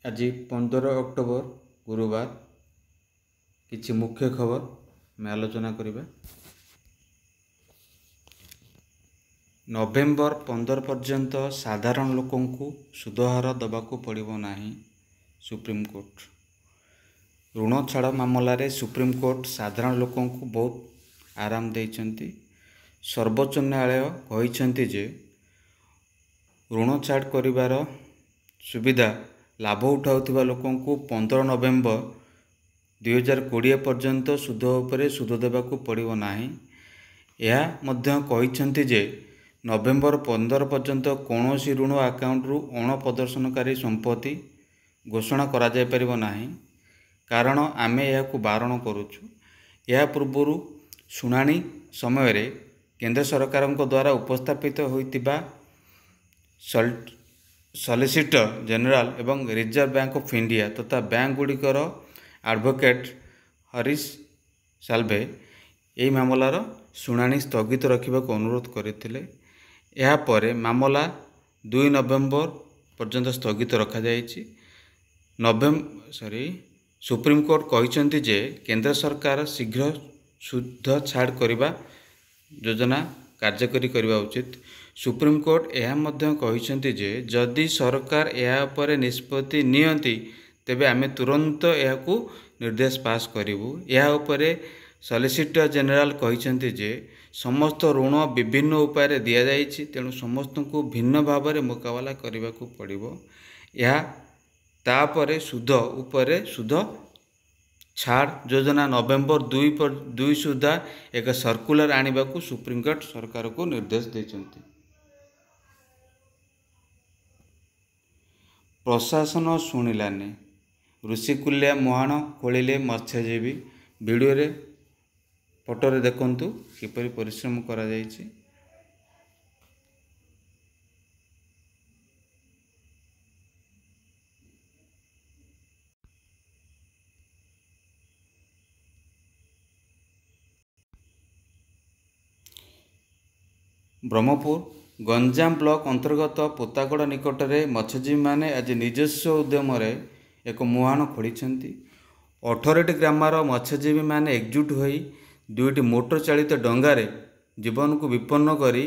आज 15 अक्टोबर गुरुवार किछि मुख्य खबर में आलोचना करिबा। नवेम्बर 15 पर्यंत साधारण लोकंकु सुधहार दबाकू पड़िबो नाही। सुप्रीमकोर्ट ऋण छाड़ मामलें सुप्रीमकोर्ट साधारण लोकंकु बहुत आराम देइछंती। सर्वोच्च न्यायालय कहिछंती जे ऋण छाड़ करिवार सुविधा लाभ उठाउथिबा लोकंकु 15 नवेम्बर 2020 पर्यंत सुध उपरे सुध देबाकू पड़िबो नाही। यह मध्य कहिछंती जे नवेम्बर 15 पर्यंत कौनसी ऋण आकाउंट रु अण प्रदर्शनकारी संपत्ति घोषणा करा जाय परिबो नाही, कारण आमे यहाकू बारण करूछु। यह पूर्व शुणाणी समय रे केंद्र सरकार द्वारा उपस्थापित होइतिबा सॉलिसिटर जनरल एवं रिजर्व बैंक ऑफ इंडिया तथा बैंक गुड़िकर एडवोकेट हरीश साल्वे यह मामलार शुणाणी स्थगित रखा अनुरोध करते। यापर मामला 2 नवेम्बर पर्यंत स्थगित रखा जायछि। सुप्रीमकोर्ट कहिछंती जे केंद्र सरकार शीघ्र सुध छाड़ करने योजना कार्यकारी करने उचित। सुप्रीमकोर्ट यह मध्य कहिछंती जे जदि सरकार यह पर निष्पत्ति नियंती तेबे आमे तुरंत यहाकू निर्देश पास करिवु। यह उपरे सॉलिसिटर जनरल कहिछंती जे समस्त ऋण विभिन्न उपाय दिया जाइछि, तेणु समस्त को भिन्न भाव में मुकाबला करने को पड़िबो। यह तापरे सुध उपरे सुध छाड़ योजना नवेम्बर 2 सुधा एक सर्कुलर आनिबाकू सुप्रीमकोर्ट सरकार को निर्देश देइछंती। प्रशासन शुणिलानी ऋषिकुल्या मुहाण खोलिले मत्स्यजीवी। वीडियो रे फोटो रे देखंतु किपरि परिश्रम करा जायछि। ब्रह्मपुर गंजाम ब्लॉक अंतर्गत पोतागड़ निकट में मत्स्यजीवी माने आज निजस्व उद्यम एक मुहाण खोलिछंती। 18टी ग्रामर मत्स्यजीवी माने एकजुट होई 2टी मोटर चालित डंगारे जीवन को विपन्न करी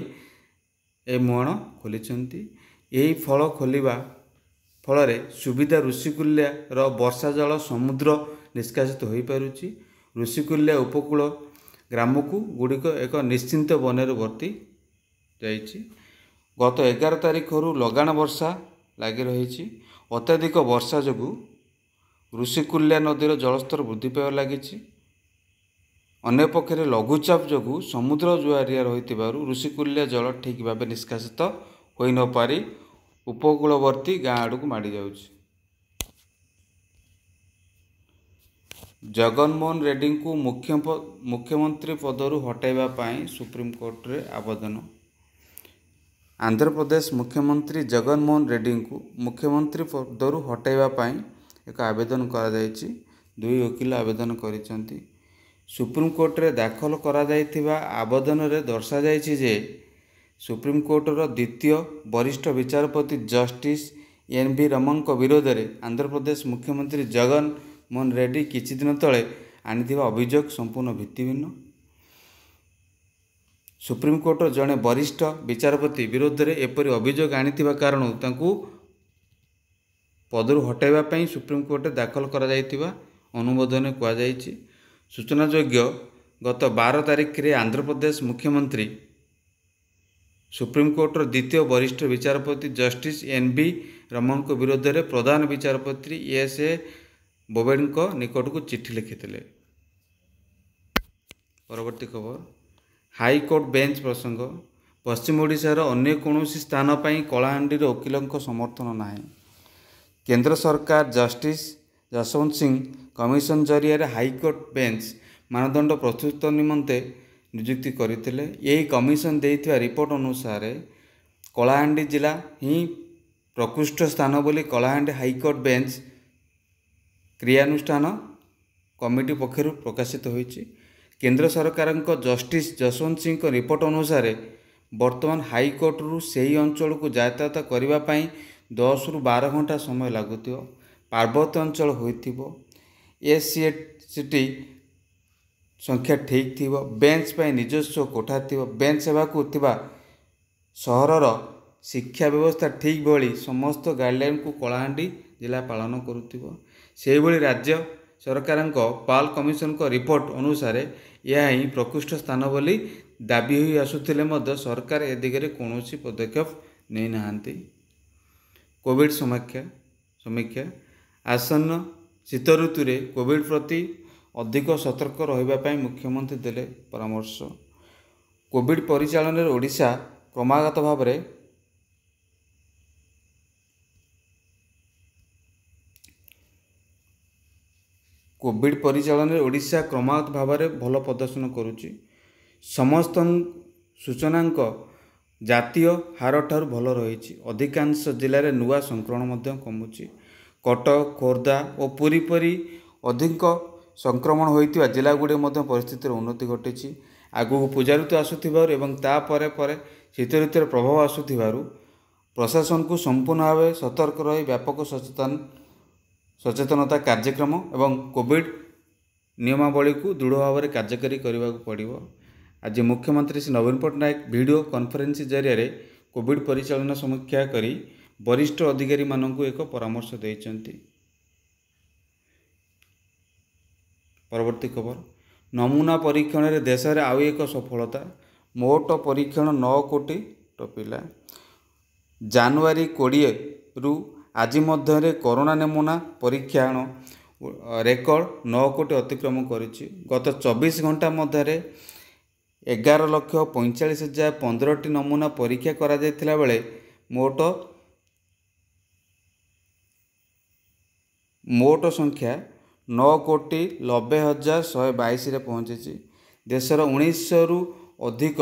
ए मुहाण खोलिछंती। यही फल खोलिबा फल सुविधा ऋषिकुल्या वर्षा जल समुद्र निष्कासित हो पारुछि। ऋषिकुल्या उपकूल ग्राम को गुड़िक एक निश्चिंत बनेर भर्ती जाइछि। गत 11 तारिख लगाण वर्षा लगी रही। अत्यधिक वर्षा जो ऋषिकुल्या नदीर जलस्तर वृद्धि पाइबार लगी। अन्य पक्षे लघुचाप जो समुद्र जुआरिया रही ऋषिकुल्या जल ठीक भाव निष्कासित हो न पारि उपकूलवर्ती गाँ आड़ को माड़ी जाउछि। जगनमोहन रेड्डी को मुख्यमंत्री पदरु हटाइबा पाई सुप्रीमकोर्ट रे आवेदन। आंध्र प्रदेश मुख्यमंत्री जगनमोहन रेड्डी को मुख्यमंत्री पदरु हटाइबा पाई एक आवेदन करा जायछि। 2 वकील आवेदन करिसेंती। सुप्रीमकोर्ट रे दाखल करा जायथिबा आवेदन रे दर्शा जायछि जे सुप्रीमकोर्ट रो द्वितीय वरिष्ठ विचारपति जस्टिस एन.वी. रमन विरोध में आंध्र प्रदेश मुख्यमंत्री जगनमोहन रेड्डी किछि दिन तले आनिथिबा अभियोग संपूर्ण भित्तिहीन। सुप्रीमकोर्ट जड़े वरिष्ठ विचारपति विरोध में एपरी अभियोग आनिथिबा कारण तांकू पदरु हटाइबा पई सुप्रीमकोर्ट दाखल करा जायथिबा अनुमोदन कुआ जायछि। सूचनायोग्य गत 12 तारिख रे आंध्र प्रदेश मुख्यमंत्री सुप्रीमकोर्ट द्वितीय वरिष्ठ विचारपति जस्टिस एन.वी. रमन विरोध में प्रधान विचारपति एस.ए. बोबडे निकट को चिठी लिखिथिले। परवर्ती खबर हाईकोर्ट बेंच प्रसंग। पश्चिम ओडिशार अन्य कौनसी स्थान पर कलाहांडी वकिलों समर्थन नाही। केंद्र सरकार जस्टिस जसवंत सिंह कमिशन जरिया हाईकोर्ट बेंच मानदंड प्रस्तुत निमंते नियुक्ति करथिले। यही कमिशन देइथिबा रिपोर्ट अनुसार कलाहांडी जिला ही प्रकृष्ट स्थान बोली कलाहांडी हाईकोर्ट बेंच क्रियानुष्ठान कमिटी पक्षर प्रकाशित होइछि। केंद्र सरकार जस्टिस जसवंत सिंह रिपोर्ट अनुसार वर्तमान हाईकोर्ट रु सही अंचल को यातायात करने 10 ରୁ 12 घंटा समय लगुथिबो। पार्वत्य अंचल होइथिबो, एसीटी संख्या ठीक थिबो, बेंच पाई निजस्व कोठा थिबो, बेंच सेवाकू थिबा सहरर शिक्षा व्यवस्था ठीक भली समस्त गाइडलाइन को कलाहांडी जिला पालन करुथिबो। सेहि भली राज्य सरकार पाल कमिशन को रिपोर्ट अनुसार यह ही प्रकृष्ट स्थान बोली दाबी हुई आसुथिले मध्य सरकार ए दिगरे कौनसी पदक्षेप नहीं नाहांती। कोविड समीक्षा आसन्न शीत ऋतु रे कोविड प्रति अधिक सतर्क रहिबा पई मुख्यमंत्री देले परामर्श। कोविड परिचालन ओडिशा क्रमागत भाव में कोविड परिचालन ओडिशा क्रमागत भाव में भल प्रदर्शन करुच्ची। समस्त सूचना जातीय हार ठार भल रही। अधिकांश जिले में नुआ संक्रमण कमुची। कटक खोर्धा और पुरी परी अधिक संक्रमण होता जिला गुड़े परिस्थिति उन्नति घटी। आगू पूजा ऋतु आसुथिबारु एवं तापर पर शीत ऋतुर प्रभाव आसुथिबारु प्रशासन को संपूर्ण भाव सतर्क रही व्यापक सचेतनता कार्यक्रम एवं कोविड नियमावली को दृढ़ भाव में कार्यकारी करने को पड़ो। आज मुख्यमंत्री श्री नवीन पट्टनायक वीडियो कॉन्फ्रेंस जरिए कोविड परिचालन समीक्षा करी वरिष्ठ अधिकारी मानक एक परामर्श देइचंती। परवर्ती खबर नमूना परीक्षण रे देश में आउ एक सफलता। मोट परीक्षण 9 कोटी टपिला। जनवरी 20 रु आज मध्य कोरोना नमूना परीक्षण रेकर्ड 9 कोटी अतिक्रम करिछि। गत 24 घंटा मध्य 11,45,015 नमूना परीक्षा करा जायतिला बेले मोट संख्या 9,90,122 पहुंची। देशर 1900 रु अधिक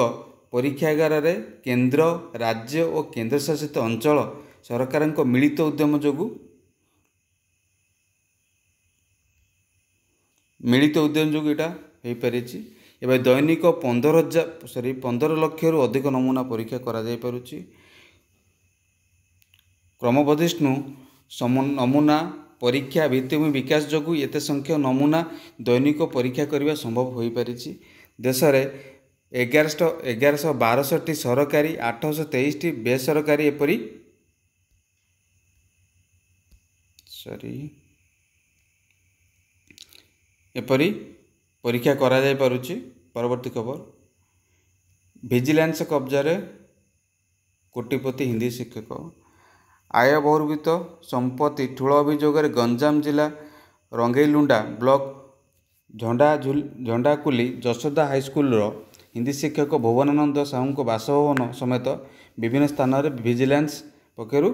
परीक्षागार रे केंद्र राज्य और केंद्रशासित अंचल सरकार मिलित उद्यम जोगु यहाँ हो पारी। एवं दैनिक 15 लाख रु अधिक नमूना परीक्षा करा जाय पारुछि। क्रमबर्धिष्णु नमूना परीक्षा भित्तिभूमि विकास जोगु एते संख्या नमूना दैनिक परीक्षा करने संभव हो पारी। देश में 1112 सरकारी 823 बेसरकारी एपरी परीक्षा करा जाय पारुछि। परवर्ती खबर विजिलेंस कब्जा कोटिपति हिंदी शिक्षक। आय बहिर्भूत संपत्ति ठूल अभियोग गंजाम जिला रंगेईलुंडा ब्लॉक झंडाकुली जशोदा हाईस्कूल हिंदी शिक्षक भुवनानंद साहू बासभवन समेत विभिन्न स्थान में विजिलेंस पक्षर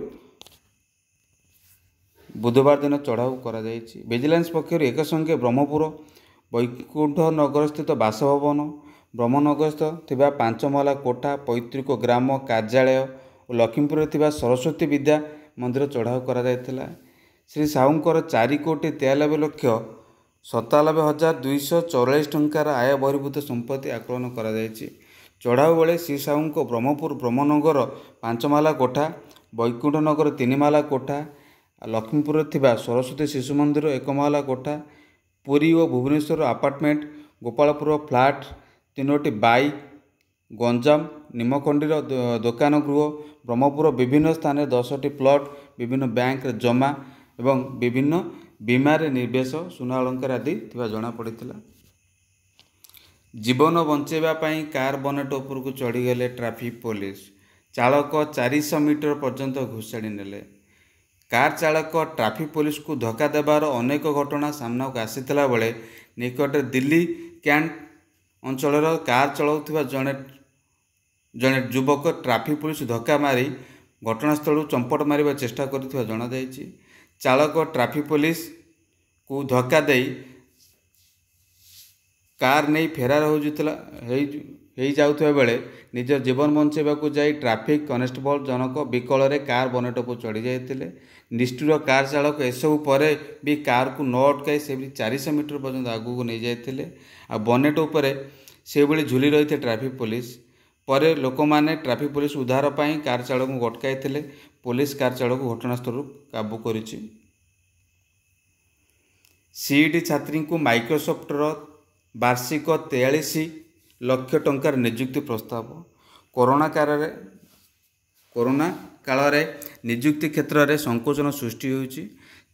बुधवार दिन चढ़ाऊ करा जायछि। विजिलेंस पक्षर एक संगे ब्रह्मपुर वैकुंठ नगर स्थित बासभवन ब्रह्मनगर स्थित 5 महला कोठा पैतृक ग्राम कार्यालय और लक्ष्मीपुर थिबा सरस्वती विद्या मंदिर चढ़ाऊ करा जायतिला। श्री साहूंकर 4,93,97,244 टंकार आय बहिर्भूत संपत्ति आकलन करा जायछि। चढ़ाऊ बेले श्री साहू को ब्रह्मपुर ब्रह्मनगर 5 महला कोठा, वैकुंठ नगर 3 महला कोठा, लक्ष्मीपुर थिबा सरस्वती शिशु मंदिर 1 महला कोठा, पुरी और भुवनेश्वर अपार्टमेंट, गोपालपुर फ्लाट 3टी बाइक, गंजाम निमखंडीर दुकान गृह, ब्रह्मपुर विभिन्न स्थान 10टी प्लट, विभिन्न बैंक जमा एवं विभिन्न बीमार निवेश सुना अलंकार आदि जना पड़ा। जीवन बंचाइबा पई कार बनेट उपरकू चढ़ीगले ट्राफिक पुलिस। चालक 400 मीटर पर्यंत घुषाड़ी नेले। कार चालक ट्राफिक पुलिस को धक्का देवार अनेक घटना सामना को आसीथिला बेले निकट दिल्ली कैंट अंचल कार चलाउथिबा जड़े युवक ट्राफिक पुलिस धक्का मारी घटनास्थल चंपट मारिबा चेष्टा करुथिबा जणा जायछि। चालक ट्राफिक पुलिस को धक्का दे कार नहीं फेरार हो जाउथिबा बेले निज जीवन बंचाइबा को जाई ट्राफिक कनेस्टेबल जनक विकल कार बनेट को चढ़ी जाइतिले। निष्ठुर कार चालक एसबू पर भी कार को न अटकाई से 400 मीटर पर्यंत आगू को नहीं जाइतिले। आ बनेट उपरे से भली झुली रही थे ट्राफिक पुलिस पर लोक माने ट्राफिक पुलिस उद्धार पाई कार चालक को अटकाई। पुलिस कार चालक घटनास्थल काबू करिछि। सीईटी छात्री को माइक्रोसॉफ्टर वार्षिक 43 लक्ष टंकार नियुक्ति प्रस्ताव। कोरोना काल नियुक्ति क्षेत्र में संकोचन सृष्टि होती।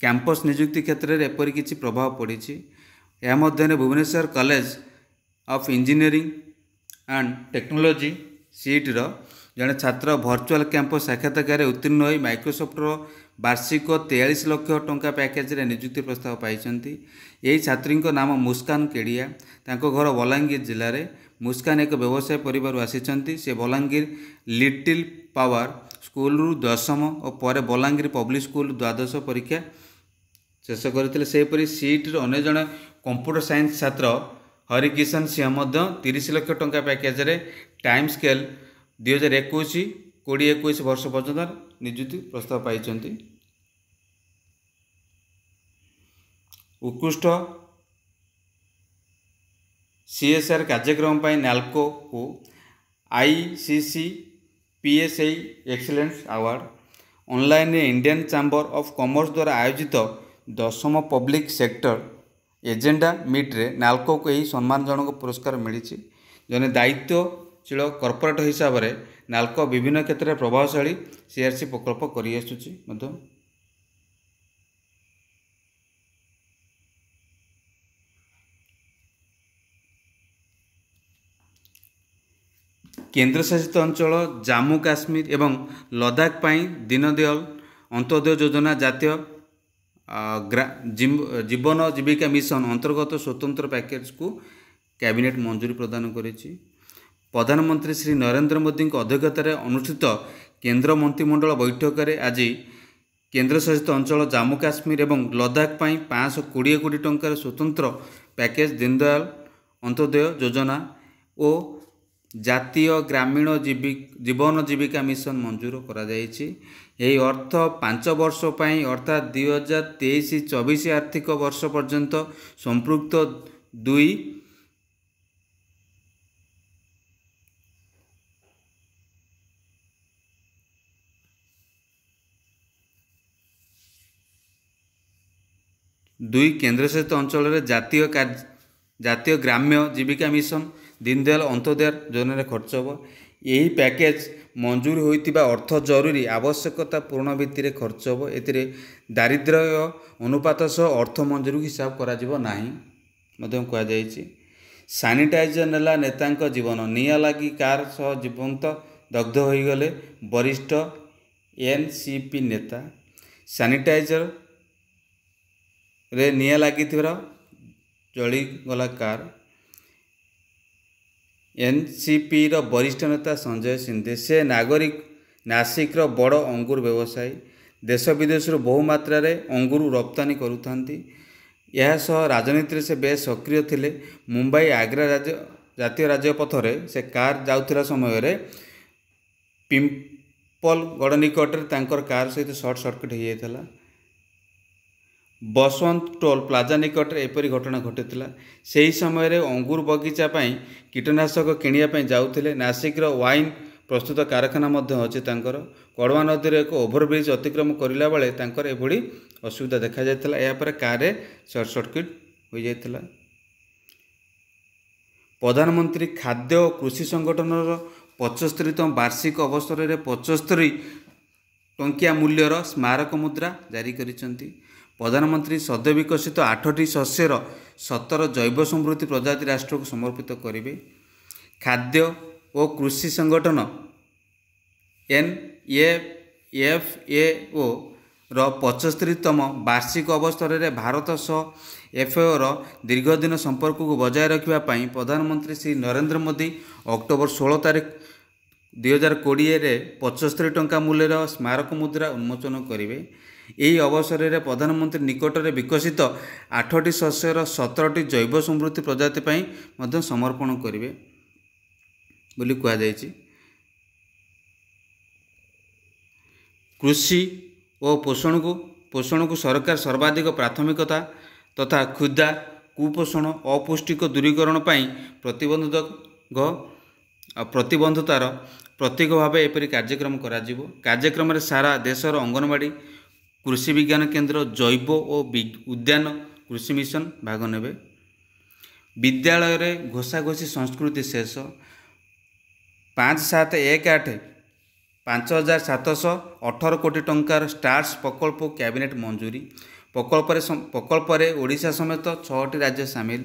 कैंपस नियुक्ति क्षेत्र में एपरी किसी प्रभाव पड़ी। यह मध्य Bhubaneswar College of Engineering and Technology CET जड़े छात्र वर्चुअल कैंपस साक्षात्कार उत्तीर्ण हो माइक्रोसॉफ्टर वार्षिक 43 लक्ष टंका पैकेज रे नियुक्ति प्रस्ताव पाई। यही छात्री नाम मुस्कान केडिया। तांको घर बलांगीर जिले में। मुस्कान एक व्यवसाय परिवार आसी। से बलांगीर लिटिल पावर स्कूल 10वीं और पर बलांगीर पब्लिक स्कूल 12th परीक्षा शेष करते। सेपरी सीईटी अन्य जड़े कंप्यूटर साइंस छात्र हरिकिशन सिंह 30 लाख टंका पैकेज रे टाइम स्केल 2021 वर्ष पर्यंत नियुक्ति प्रस्ताव पाई। उत्कृष्ट सीएसआर कार्यक्रम पर नाल्को को ICC PSI excellence award. Online Indian chamber of commerce द्वारा आयोजित 10th public sector agenda meet रे नाल्को को यही सम्मानजनक पुरस्कार मिली। जने दायित्वशील कॉर्पोरेट हिसाब से नाल्को विभिन्न क्षेत्र में प्रभावशाली सीआरसी प्रकल्प कर आसुची। केन्द्रशासित अंचल जम्मू काश्मीर एवं लद्दाख पर दीनदयाल अंत्योदय योजना जातीय जीवन जीविका मिशन अंतर्गत स्वतंत्र पैकेज को कैबिनेट मंजूरी प्रदान करिछि। प्रधानमंत्री श्री नरेंद्र मोदी अध्यक्षतार अनुष्ठित केंद्र मंत्रिमंडल बैठक में आज केन्द्रशासित अंचल जम्मू काश्मीर एवं लद्दाख पर 520 कोटी टंकार स्वतंत्र पैकेज दीनदयाल अंत्योदय योजना और जातीय ग्रामीण जीवन जीविका मिशन मंजूर करा जायछि। यही अर्थ 5 वर्ष पर अर्थात 2023-24 आर्थिक वर्ष पर्यंत संपृक्त दुई केन्द्रशासित अंचल जातीय ग्राम्य जीविका मिशन दीनदयाल अंत्योदय योजना खर्च हो। यही पैकेज मंजूर होइतिबा अर्थ जरूरी आवश्यकता पूर्ण भित्ति खर्च हो। एतिरे दारिद्र्य अनुपात सह अर्थ मंजूरी हिसाब करा जिवो नाही मध्यम कहा जायछि। सानिटाइजर नेला नेतांक जीवन निया लागी कार सह जीवंत दग्ध होइगले वरिष्ठ एनसीपी नेता। सानिटाइजर रे निया लागी जली गला कार। एनसीपी रो वरिष्ठ नेता संजय सिंधे से नासिक रो बड़ अंगूर व्यवसायी। देश विदेश बहु मात्रा रे अंगूर रप्तानी करुथांती। यह सह राजनीति से बेस सक्रिय थिले। मुंबई आग्रा जातीय राजपथ रे से कार जाउथिला समय रे पिंपलगढ़ निकट रे तांकर कार सहित शॉर्ट सर्किट हो जाइथिला। बसवंत टोल प्लाजा निकट में एपरी घटना घटी। से ही समय रे अंगूर बगीचा पाई कीटनाशक किनिया जाउथिले। नासिक रो वाइन प्रस्तुत कारखाना मध्य अछि तांकर। कड़वा नदी एक ओभरब्रिज अतिक्रम करला बेले तांकर एभली असुविधा देखा जायतिला। या पर कार रे शॉर्ट सर्किट हो जायतिला। प्रधानमंत्री खाद्य और कृषि संगठन 75तम वार्षिक अवसर में 75 टंकिया मूल्यर स्मारक मुद्रा जारी करिसेंती। प्रधानमंत्री सद्य विकसित 8टी शस्यर 17 जैव समृद्धि प्रजाति राष्ट्र को समर्पित करेंगे। खाद्य और कृषि संगठन NAFAO रो 75तम वार्षिक अवसर में भारत सह FAO रो दीर्घदिन संपर्क को बजाय रखापी प्रधानमंत्री श्री नरेंद्र मोदी अक्टोबर 16 तारीख 2020 में 75 टंका मूल्यर स्मारक मुद्रा उन्मोचन करेंगे। यही अवसर में प्रधानमंत्री निकट में विकसित 8टी शस्यर 17टी जैव समृद्धि प्रजाति पर समर्पण करेंगे बोली कहा जायछि। कृषि और पोषण को सरकार सर्वाधिक प्राथमिकता तथा क्षुधा कुपोषण अपुष्टिक दूरीकरण पर प्रतिबद्धतार प्रतीक भाव एपरी कार्यक्रम करा जिवो। कार्यक्रम सारा देशर अंगनवाड़ी कृषि विज्ञान केन्द्र जैव और उद्यान कृषि मिशन भाग नेबे। विद्यालय रे घोषाघोषी संस्कृति शेष। 5718 5718 कोटी टंकार स्टार्स प्रकल्प कैबिनेट मंजूरी। प्रकल्प ओडिशा समेत 6टी राज्य सामिल।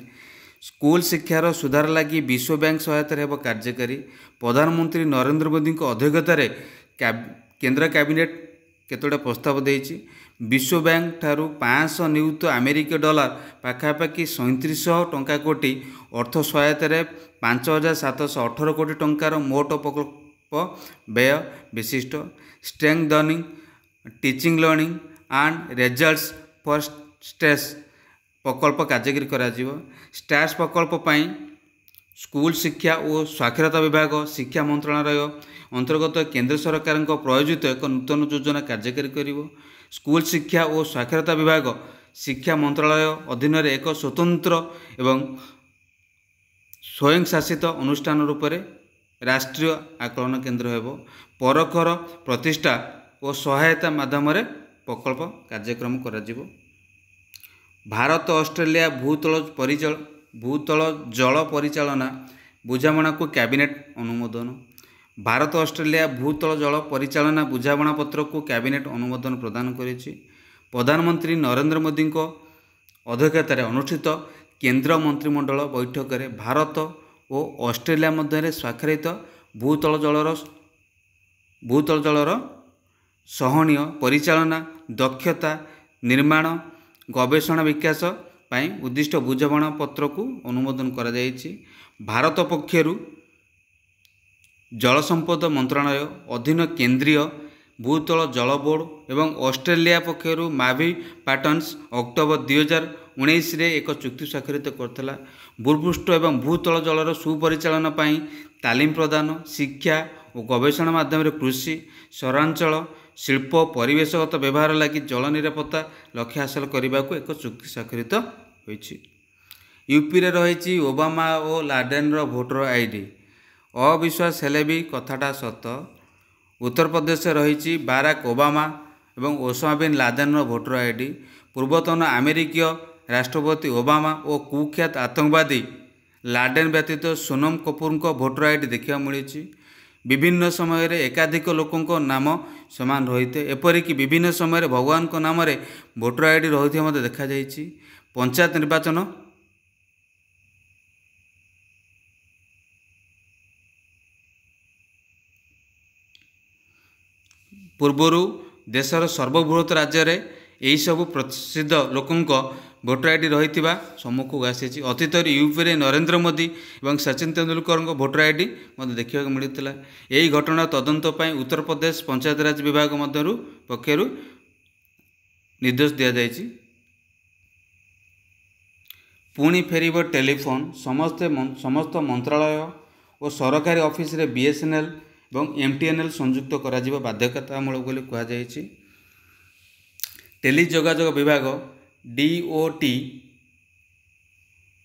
स्कूल शिक्षार सुधार लगी विश्व बैंक सहायता हेब कार्यकारी। प्रधानमंत्री नरेंद्र मोदी अध्यक्षतार केंद्र कैबिनेट केतोटा प्रस्ताव देइछि। विश्व बैंक ठारू 500 नियुक्त अमेरिकी डॉलर पाखापाखि 3700 टंका कोटी अर्थ सहायतार 5718 कोटी टंकार मोट प्रकल्प व्यय विशिष्ट। Strengthening teaching learning and results for states प्रकल्प कार्यकारी करा जिवो। स्टार्स प्रकल्प पाई स्कूल शिक्षा और साक्षरता विभाग शिक्षा मंत्रालय अंतर्गत केंद्र सरकार प्रायोजित एक नूतन योजना कार्यकारी करिवो। स्कूल शिक्षा और साक्षरता विभाग शिक्षा मंत्रालय अधीन एक स्वतंत्र एवं स्वयं शासित अनुष्ठान रूप में राष्ट्रीय आकलन केंद्र हेबो। परखर प्रतिष्ठा और सहायता माध्यम प्रकल्प कार्यक्रम करा जिवो। भारत ऑस्ट्रेलिया भूतल जल परिचालना बुझामणा को कैबिनेट अनुमोदन। भारत ऑस्ट्रेलिया भूतल जल परिचालना बुझामणा पत्र को कैबिनेट अनुमोदन प्रदान करिछि। प्रधानमंत्री नरेंद्र मोदी अध्यक्षतार अनुष्ठित केंद्र मंत्रिमंडल बैठक में भारत और ऑस्ट्रेलिया मध्य स्वाक्षरित भूतल जलर सहनीय परिचालना दक्षता निर्माण गवेषणा विकास पाई उद्दिष्ट बुझामणा पत्र को अनुमोदन करा जायछि। भारत पक्षर जल संपद मंत्रालय अधीन केंद्रीय भूतल जल बोर्ड एवं ऑस्ट्रेलिया पक्षर मावी पैटर्न्स अक्टोबर 2019 रे एक चुक्ति स्वाक्षरित करथिला। भूपृष्ठ एवं भूतल जलर सुपरिचालन पाई तालीम प्रदान शिक्षा और गवेषणा माध्यम कृषि सहरांचल शिल्प परिवेशगत व्यवहार लगी जल निरापत्ता लक्ष्य हासिल करने को एक चुक्ति स्वाक्षरित होइछि। यूपी रे रही ओबामा और लाडेन भोटर आईडी अविश्वास हेले भी कथाटा सत। उत्तर प्रदेश रही बाराक ओबामा एवं Osama bin Laden voter ID. पूर्वतन अमेरिकीय राष्ट्रपति ओबामा और कुख्यात आतंकवादी लाडेन व्यतीत सोनम कपूर भोटर आईडी देखा मिली। विभिन्न समय एकाधिक लोकों नाम समान रही थे। एपरिक विभिन्न समय भगवान को नाम रे भोटर आईडी रही देखा जाइछि। पंचायत निर्वाचन पूर्वर देशर सर्वबृहत राज्य रे यही सब प्रसिद्ध लोकों भोटर आईडी रही सम्मुख को आसी। अतीत यूपी रे नरेंद्र मोदी और सचिन तेंदुलकर भोटर आईडी देखा मिलता। यही घटना तदंत पर उत्तर प्रदेश पंचायत राज विभाग पक्षर निर्देश दि जाइछि। पुणी फेरिब टेलीफोन समस्त मंत्रालय और सरकारी ऑफिस रे बीएसएनएल और एमटीएनएल संयुक्त करा बाध्यतामूलक बोली कहुछि। टेली जोगाजोग विभाग डीओटी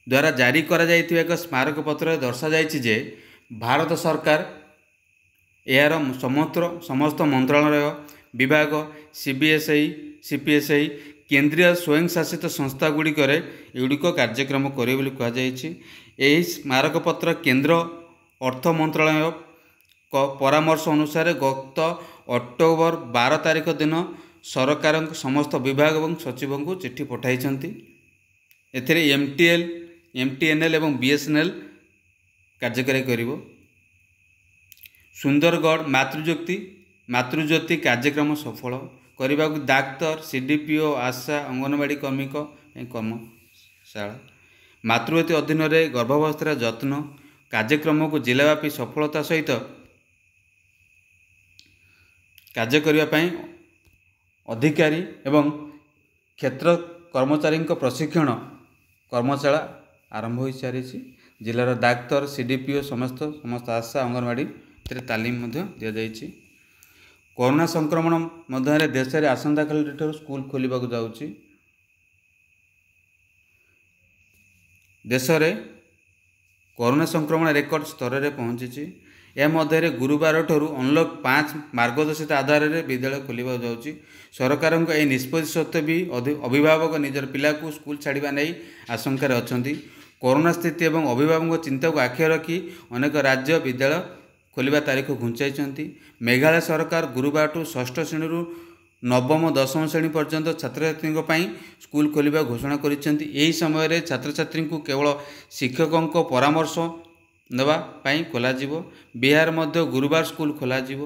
द्वारा जारी करा जाइथिबा एक स्मारक पत्र दर्शा जाइछि जे भारत सरकार यार समस्त मंत्रालय विभाग सीपीएसई केंद्रीय स्वयं शासित संस्था गुड़िक कार्यक्रम करे बोली कहुछि। एही स्मारक पत्र केंद्र अर्थ मंत्रालय को परामर्श अनुसार गत अक्टोबर 12 तारिख दिन सरकार समस्त विभाग और सचिव को चिट्ठी पठाई। एथिरे एमटीएनएल और बीएसएनएल कार्यकारी करिवो। सुंदरगढ़ मातृज्योति कार्यक्रम सफल करने को डाक्तर सीडीपीओ आशा अंगनवाड़ी कर्मी कर्मशाला मातृज्योति अधीन में गर्भावस्था जत्न कार्यक्रम को जिलाव्यापी सफलता सहित कार्य करने अधिकारी एवं क्षेत्र कर्मचारी प्रशिक्षण कर्मशाला आरंभ हो सारी। जिलार डाक्तर सीडीपीओ समस्त आशा अंगनवाड़ी तालीम दि जाइछि। कोरोना संक्रमण मध्य देश में आसंता काल स्कूल खोलने जाऊँगी। देश में कोरोना संक्रमण रेकर्ड स्तर में पहुँची। ଏହା ମଧ୍ୟରେ ଗୁରୁବାର ଠାରୁ ଅନଲକ୍ 5 ମାର୍ଗଦର୍ଶିତ ଆଧାରରେ ବିଦ୍ୟାଳୟ ଖୋଲିବାକୁ ଯାଉଛି। ସରକାରଙ୍କ ଏହି ନିଷ୍ପତ୍ତି ସତ୍ତ୍ୱେ ବି ଅଭିଭାବକ ନିଜର ପିଲାକୁ ସ୍କୁଲ ଛାଡ଼ିବା ନେଇ ଆଶଙ୍କାରେ ଅଛନ୍ତି। କରୋନା ସ୍ଥିତି ଏବଂ ଅଭିଭାବକଙ୍କ ଚିନ୍ତାକୁ ଆଖିରେ ରଖି ଅନେକ ରାଜ୍ୟ ବିଦ୍ୟାଳୟ ଖୋଲିବା ତାରିଖ ଘୁଞ୍ଚାଇଛନ୍ତି। ମେଘାଳୟ ସରକାର ଗୁରୁବାରଠୁ ଷଷ୍ଠ ଶ୍ରେଣୀରୁ ନବମ ଦଶମ ଶ୍ରେଣୀ ପର୍ଯ୍ୟନ୍ତ ଛାତ୍ରଛାତ୍ରୀଙ୍କ ପାଇଁ ସ୍କୁଲ ଖୋଲିବା ଘୋଷଣା କରିଛନ୍ତି। ଏହି ସମୟରେ ଛାତ୍ରଛାତ୍ରୀଙ୍କୁ କେବଳ ଶିକ୍ଷକଙ୍କ ପରାମର୍ଶ ନେବା ପାଇଁ ଖୋଲାଯିବ। ବିହାର ମଧ୍ୟ ଗୁରୁବାର ସ୍କୁଲ ଖୋଲାଯିବ।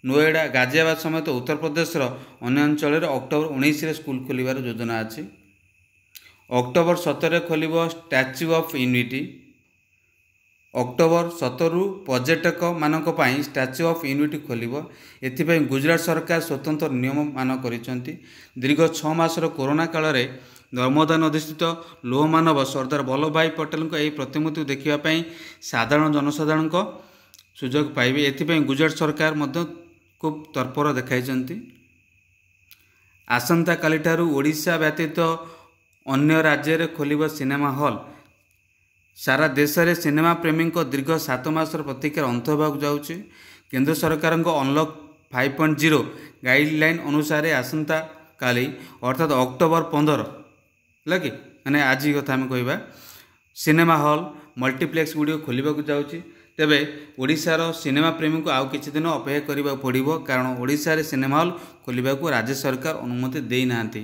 ନୋଏଡ଼ା, ଗାଜିଆବାଦ ସମେତ ଉତ୍ତରପ୍ରଦେଶର ଅନ୍ୟ ଅଞ୍ଚଳରେ ଅକ୍ଟୋବର 19ରେ ସ୍କୁଲ ଖୋଲିବାର ଯୋଜନା ଅଛି। ଅକ୍ଟୋବର 17ରେ ଖୋଲିବ ଷ୍ଟାଚ୍ୟୁ ଅଫ୍ ୟୁନିଟି। ଅକ୍ଟୋବର 17ରୁ ପର୍ଯ୍ୟଟକମାନଙ୍କ ପାଇଁ ଷ୍ଟାଚ୍ୟୁ ଅଫ୍ ୟୁନିଟି ଖୋଲିବ। ଏଥିପାଇଁ ଗୁଜରାଟ ସରକାର ସ୍ୱତନ୍ତ୍ର ନିୟମମାନ କରିଛନ୍ତି। ଦୀର୍ଘ 6 ମାସର କରୋନା କାଳରେ ନର୍ମଦା ନଦୀସ୍ଥିତ ଲୌହମାନବ ସର୍ଦ୍ଦାର ବଲ୍ଲଭଭାଇ ପଟେଲଙ୍କ ଏହି ପ୍ରତିମୂର୍ତ୍ତିକୁ ଦେଖିବା ପାଇଁ ଜନସାଧାରଣଙ୍କ ସୁଯୋଗ ପାଇବେ। ଏଥିପାଇଁ ଗୁଜରାଟ ସରକାର ମଧ୍ୟ ଖୁବ୍ ତତ୍ପର ଦେଖାଇଛନ୍ତି। ଆସନ୍ତାକାଲିଠାରୁ ଓଡ଼ିଶା ବ୍ୟତୀତ ଅନ୍ୟ ରାଜ୍ୟରେ ଖୋଲିବ ସିନେମା ହଲ୍। ସାରା ଦେଶରେ ସିନେମା ପ୍ରେମୀଙ୍କ ଦୀର୍ଘ 7 ମାସର ପ୍ରତୀକ୍ଷାର ଅନ୍ତ ହେବାକୁ ଯାଉଛି। କେନ୍ଦ୍ର ସରକାରଙ୍କ ଅନଲକ୍ 5.0 ଗାଇଡ଼ଲାଇନ୍ ଅନୁସାରେ ଆସନ୍ତାକାଲି ଅର୍ଥାତ୍ ଅକ୍ଟୋବର 15 କି ମାନେ ଆଜି କଥା ଆମେ କହିବା, ସିନେମା ହଲ୍ ମଲ୍ଟିପ୍ଲେକ୍ସ ଗୁଡ଼ିକ ଖୋଲିବାକୁ ଯାଉଛି। ତେବେ ଓଡ଼ିଶାର ସିନେମା ପ୍ରେମୀଙ୍କୁ ଆଉ କିଛି ଦିନ ଅପେକ୍ଷା କରିବାକୁ ପଡ଼ିବ, କାରଣ ଓଡ଼ିଶାରେ ସିନେମା ହଲ୍ ଖୋଲିବାକୁ ରାଜ୍ୟ ସରକାର ଅନୁମତି ଦେଇନାହାନ୍ତି।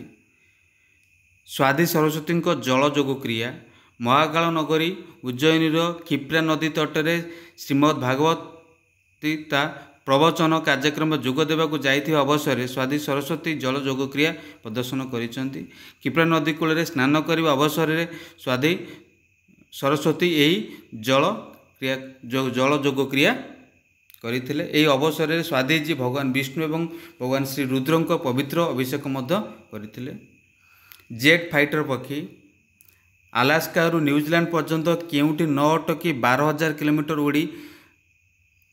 ସ୍ୱାଧୀ ସରସ୍ୱତୀଙ୍କ ଜଳ ଯୋଗ କ୍ରିୟା। ମହାକାଳ ନଗରୀ ଉଜ୍ଜୟିନୀର କ୍ଷିପ୍ରା ନଦୀ ତଟରେ ଶ୍ରୀମଦ୍ ଭାଗବତ ଗୀତା ପ୍ରବଚନ କାର୍ଯ୍ୟକ୍ରମରେ ଯୋଗ ଦେବାକୁ ଯାଇଥିବା ଅବସରରେ ସ୍ୱାଧୀ ସରସ୍ୱତୀ ଜଳ ଯୋଗ କ୍ରିୟା ପ୍ରଦର୍ଶନ କରିଛନ୍ତି। କ୍ଷିପ୍ରା ନଦୀ କୂଳରେ ସ୍ନାନ କରିବା ଅବସରରେ ସ୍ୱାଧୀ ସରସ୍ୱତୀ ଏହି ଜଳ ଯୋଗ କ୍ରିୟା କରିଥିଲେ। ଏହି ଅବସରରେ ସ୍ୱାଧୀଜୀ ଭଗବାନ ବିଷ୍ଣୁ ଏବଂ ଭଗବାନ ଶ୍ରୀ ରୁଦ୍ରଙ୍କ ପବିତ୍ର ଅଭିଷେକ ମଧ୍ୟ କରିଥିଲେ। ଜେଟ୍ ଫାଇଟର ପକ୍ଷୀ। ଆଲାସ୍କାରୁ ନ୍ୟୁଜିଲାଣ୍ଡ ପର୍ଯ୍ୟନ୍ତ କେଉଁଠି ନ ଅଟକି 12,000 କିଲୋମିଟର ଉଡ଼ି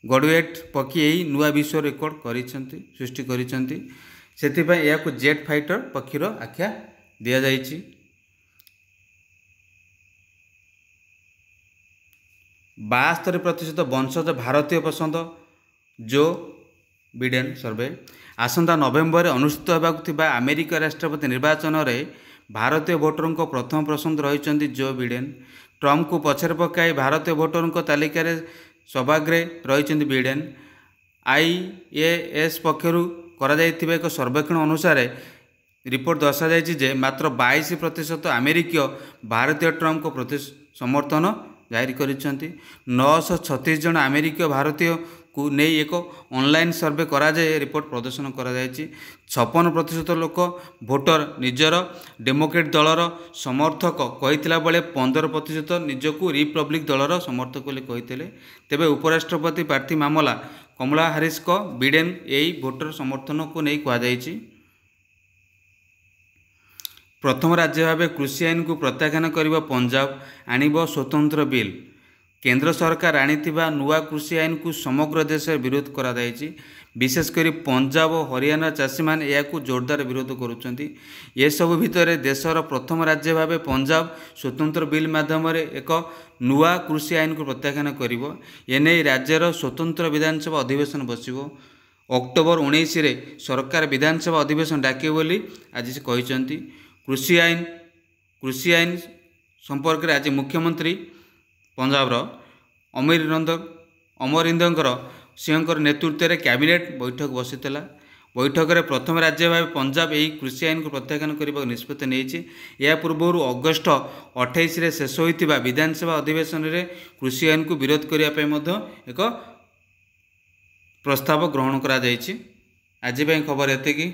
ଗଡ଼ୱେଟ୍ ପକ୍ଷୀ ଏହି ନୂଆ ବିଶ୍ୱ ରେକର୍ଡ଼ ସୃଷ୍ଟି କରିଛନ୍ତି। ସେଥିପାଇଁ ଏହାକୁ ଜେଟ୍ ଫାଇଟର ପକ୍ଷୀର ଆଖ୍ୟା ଦିଆଯାଇଛି। 72% ବଂଶଜ ଭାରତୀୟ ପସନ୍ଦ ଜୋ ବିଡେନ୍ ସର୍ଭେ। ଆସନ୍ତା ନଭେମ୍ବରରେ ଅନୁଷ୍ଠିତ ହେବାକୁ ଥିବା ଆମେରିକା ରାଷ୍ଟ୍ରପତି ନିର୍ବାଚନରେ ଭାରତୀୟ ଭୋଟରଙ୍କ ପ୍ରଥମ ପସନ୍ଦ ରହିଛନ୍ତି ଜୋ ବିଡେନ୍। ଟ୍ରମ୍ପଙ୍କୁ ପଛରେ ପକାଇ ଭାରତୀୟ ଭୋଟରଙ୍କ ତାଲିକାରେ ସବାଗ୍ରେ ରହିଛନ୍ତି ବିଡେନ୍। IAS ପକ୍ଷରୁ କରାଯାଇଥିବା ଏକ ସର୍ବେକ୍ଷଣ ଅନୁସାରେ ରିପୋର୍ଟ ଦର୍ଶାଯାଇଛି ଯେ ମାତ୍ର 22% ଆମେରିକୀୟ ଭାରତୀୟ ଟ୍ରମ୍ପଙ୍କ ପ୍ରତି ସମର୍ଥନ ଜାହିର କରିଛନ୍ତି। 936 ଜଣ ଆମେରିକୀୟ ଭାରତୀୟଙ୍କୁ ନେଇ ଏକ ଅନଲାଇନ୍ ସର୍ଭେ କରାଯାଇ ରିପୋର୍ଟ ପ୍ରଦର୍ଶନ କରାଯାଇଛି। 56% ଲୋକ ଭୋଟର ନିଜର ଡେମୋକ୍ରାଟ୍ ଦଳର ସମର୍ଥକ କହିଥିଲା ବେଳେ 15% ନିଜକୁ ରିପବ୍ଲିକ୍ ଦଳର ସମର୍ଥକ ବୋଲି କହିଥିଲେ। ତେବେ ଉପରାଷ୍ଟ୍ରପତି ପ୍ରାର୍ଥୀ ମାମଲା କମଲା ହାରିସ୍ଙ୍କ ବିଡେନ୍ ଏହି ଭୋଟର ସମର୍ଥନକୁ ନେଇ କୁହାଯାଇଛି। ପ୍ରଥମ ରାଜ୍ୟ ଭାବେ କୃଷି ଆଇନକୁ ପ୍ରତ୍ୟାଖ୍ୟାନ କରିବା ପଞ୍ଜାବ ଆଣିବ ସ୍ୱତନ୍ତ୍ର ବିଲ୍। କେନ୍ଦ୍ର ସରକାର ଆଣିଥିବା ନୂଆ କୃଷି ଆଇନକୁ ସମଗ୍ର ଦେଶରେ ବିରୋଧ କରାଯାଇଛି। ବିଶେଷ କରି ପଞ୍ଜାବ ଓ ହରିୟାଣାର ଚାଷୀମାନେ ଏହାକୁ ଜୋରଦାର ବିରୋଧ କରୁଛନ୍ତି। ଏସବୁ ଭିତରେ ଦେଶର ପ୍ରଥମ ରାଜ୍ୟ ଭାବେ ପଞ୍ଜାବ ସ୍ୱତନ୍ତ୍ର ବିଲ୍ ମାଧ୍ୟମରେ ଏକ ନୂଆ କୃଷି ଆଇନକୁ ପ୍ରତ୍ୟାଖ୍ୟାନ କରିବ। ଏନେଇ ରାଜ୍ୟର ସ୍ୱତନ୍ତ୍ର ବିଧାନସଭା ଅଧିବେଶନ ବସିବ। ଅକ୍ଟୋବର 19ରେ ସରକାର ବିଧାନସଭା ଅଧିବେଶନ ଡାକିବେ ବୋଲି ଆଜି ସେ କହିଛନ୍ତି। କୃଷି ଆଇନ ସମ୍ପର୍କରେ ଆଜି ମୁଖ୍ୟମନ୍ତ୍ରୀ ପଞ୍ଜାବର ଅମରିନ୍ଦର ସିଂହଙ୍କର ନେତୃତ୍ୱରେ କ୍ୟାବିନେଟ୍ ବୈଠକ ବସିଥିଲା। ବୈଠକରେ ପ୍ରଥମ ରାଜ୍ୟ ଭାବେ ପଞ୍ଜାବ ଏହି କୃଷି ଆଇନକୁ ପ୍ରତ୍ୟାଖ୍ୟାନ କରିବାକୁ ନିଷ୍ପତ୍ତି ନେଇଛି। ଏହା ପୂର୍ବରୁ ଅଗଷ୍ଟ 28ରେ ଶେଷ ହୋଇଥିବା ବିଧାନସଭା ଅଧିବେଶନରେ କୃଷି ଆଇନକୁ ବିରୋଧ କରିବା ପାଇଁ ମଧ୍ୟ ଏକ ପ୍ରସ୍ତାବ ଗ୍ରହଣ କରାଯାଇଛି। ଆଜି ପାଇଁ ଖବର ଏତିକି।